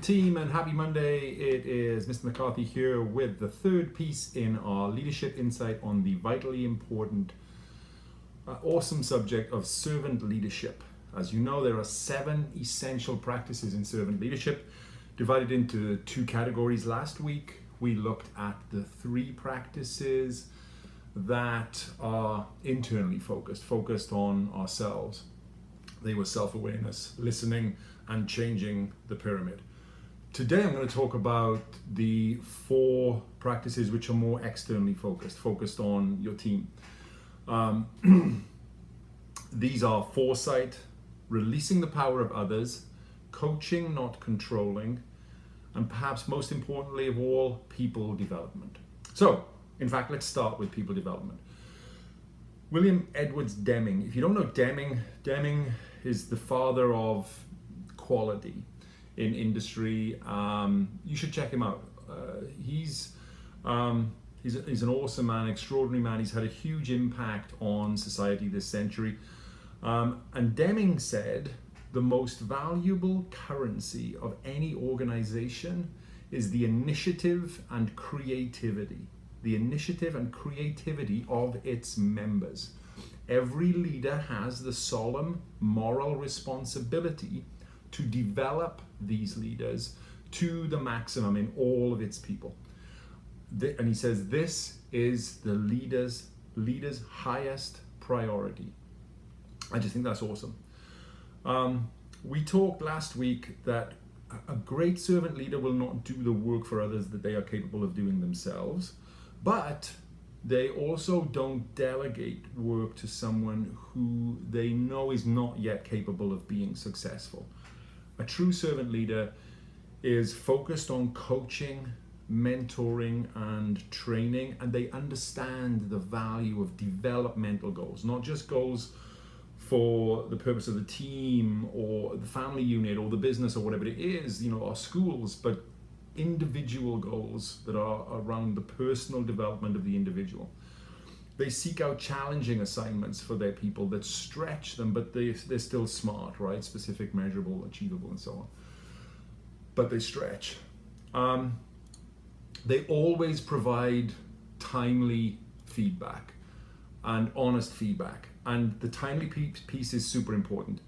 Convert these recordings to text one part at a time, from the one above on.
team, and happy Monday. It is Mr. McCarthy here with the third piece in our leadership insight on the vitally important, awesome subject of servant leadership. As you know, there are 7 essential practices in servant leadership, divided into 2 categories. Last week, we looked at the 3 practices that are internally focused on ourselves. They were self-awareness, listening, and changing the pyramid. Today I'm going to talk about the 4 practices which are more externally focused on your team. These are foresight, releasing the power of others, coaching, not controlling, and perhaps most importantly of all, people development. So, in fact, let's start with people development. William Edwards Deming. If you don't know Deming is the father of quality in industry. You should check him out. He's an awesome man, extraordinary man. He's had a huge impact on society this century. And Deming said the most valuable currency of any organization is the initiative and creativity. The initiative and creativity of its members. Every leader has the solemn moral responsibility to develop these leaders to the maximum in all of its people. And he says this is the leader's highest priority. I just think that's awesome. We talked last week that a great servant leader will not do the work for others that they are capable of doing themselves, but they also don't delegate work to someone who they know is not yet capable of being successful. A true servant leader is focused on coaching, mentoring, and training, and they understand the value of developmental goals, not just goals for the purpose of the team or the family unit or the business or whatever it is, our schools, but individual goals that are around the personal development of the individual. They seek out challenging assignments for their people that stretch them, but they're still smart, right? Specific, measurable, achievable, and so on. But they stretch. They always provide timely feedback and honest feedback. And the timely piece is super important.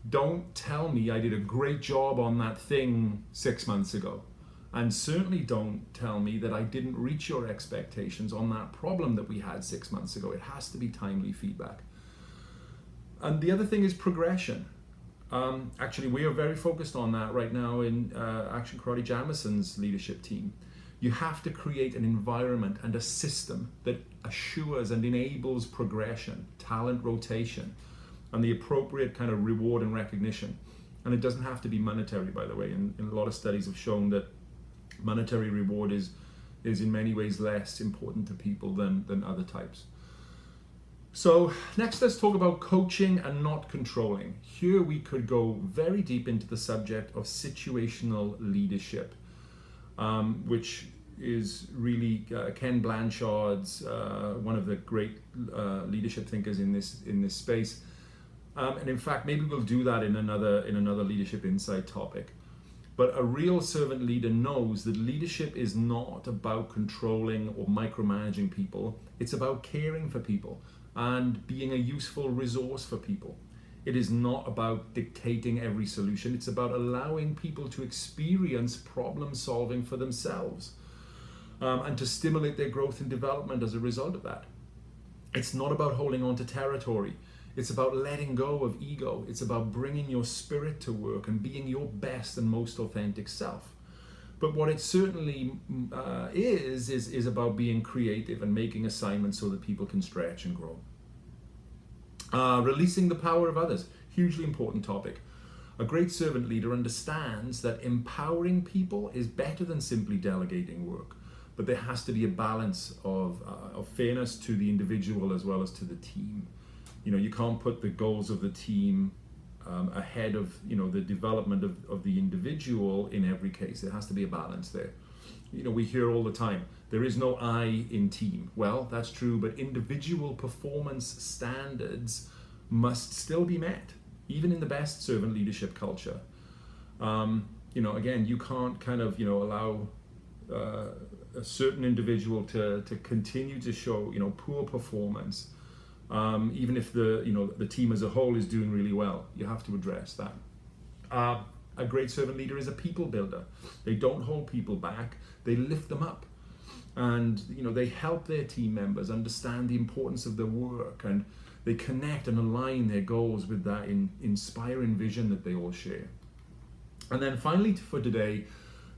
Don't tell me I did a great job on that thing 6 months ago. And certainly don't tell me that I didn't reach your expectations on that problem that we had 6 months ago. It has to be timely feedback. And the other thing is progression. Actually, we are very focused on that right now in Action Karate Jamison's leadership team. You have to create an environment and a system that assures and enables progression, talent rotation, and the appropriate kind of reward and recognition. And it doesn't have to be monetary, by the way. And a lot of studies have shown that monetary reward is in many ways less important to people than other types. So next, let's talk about coaching and not controlling. Here we could go very deep into the subject of situational leadership, which is really Ken Blanchard's one of the great leadership thinkers in this space. And in fact, maybe we'll do that in another leadership insight topic. But a real servant leader knows that leadership is not about controlling or micromanaging people. It's about caring for people and being a useful resource for people. It is not about dictating every solution. It's about allowing people to experience problem solving for themselves and to stimulate their growth and development as a result of that. It's not about holding on to territory. It's about letting go of ego. It's about bringing your spirit to work and being your best and most authentic self. But what it certainly is about being creative and making assignments so that people can stretch and grow. Releasing the power of others, hugely important topic. A great servant leader understands that empowering people is better than simply delegating work, but there has to be a balance of fairness to the individual as well as to the team. You can't put the goals of the team ahead of the development of the individual in every case. There has to be a balance there. We hear all the time, there is no I in team. Well, that's true, but individual performance standards must still be met, even in the best servant leadership culture. again, you can't kind of, allow a certain individual to continue to show, poor performance, even if the team as a whole is doing really well. You have to address that. A great servant leader is a people builder. They don't hold people back. They lift them up. And they help their team members understand the importance of their work, and they connect and align their goals with that inspiring vision that they all share. And then finally for today,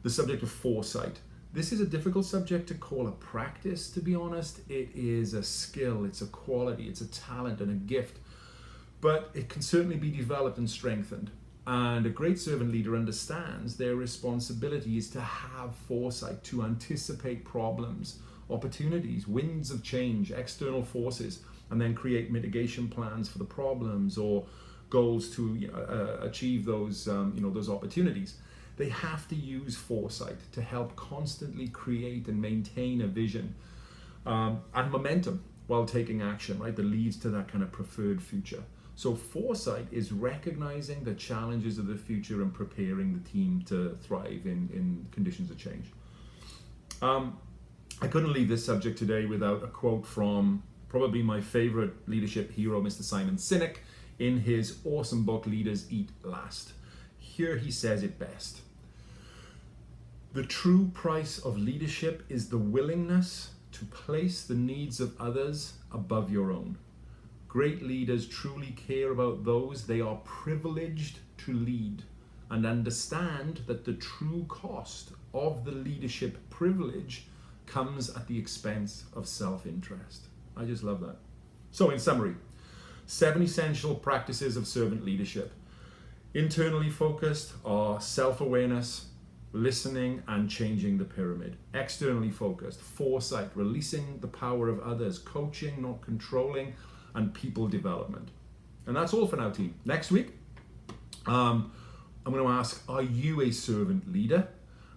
the subject of foresight. This is a difficult subject to call a practice, to be honest. It is a skill, it's a quality, it's a talent and a gift, but it can certainly be developed and strengthened. And a great servant leader understands their responsibility is to have foresight, to anticipate problems, opportunities, winds of change, external forces, and then create mitigation plans for the problems or goals to achieve those opportunities. They have to use foresight to help constantly create and maintain a vision and momentum while taking action, right, that leads to that kind of preferred future. So foresight is recognizing the challenges of the future and preparing the team to thrive in conditions of change. I couldn't leave this subject today without a quote from probably my favorite leadership hero, Mr. Simon Sinek, in his awesome book, Leaders Eat Last. Here he says it best. The true price of leadership is the willingness to place the needs of others above your own. Great leaders truly care about those they are privileged to lead and understand that the true cost of the leadership privilege comes at the expense of self-interest. I just love that. So in summary, 7 essential practices of servant leadership. Internally focused are self-awareness, listening and changing the pyramid. Externally focused, foresight, releasing the power of others, coaching, not controlling, and people development. And that's all for now, team. Next week, I'm going to ask, are you a servant leader?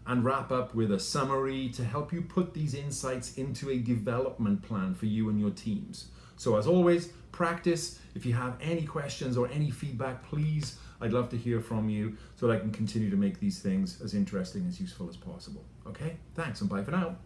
And wrap up with a summary to help you put these insights into a development plan for you and your teams. So as always, practice. If you have any questions or any feedback, please, I'd love to hear from you so that I can continue to make these things as interesting, as useful as possible. Okay, thanks and bye for now.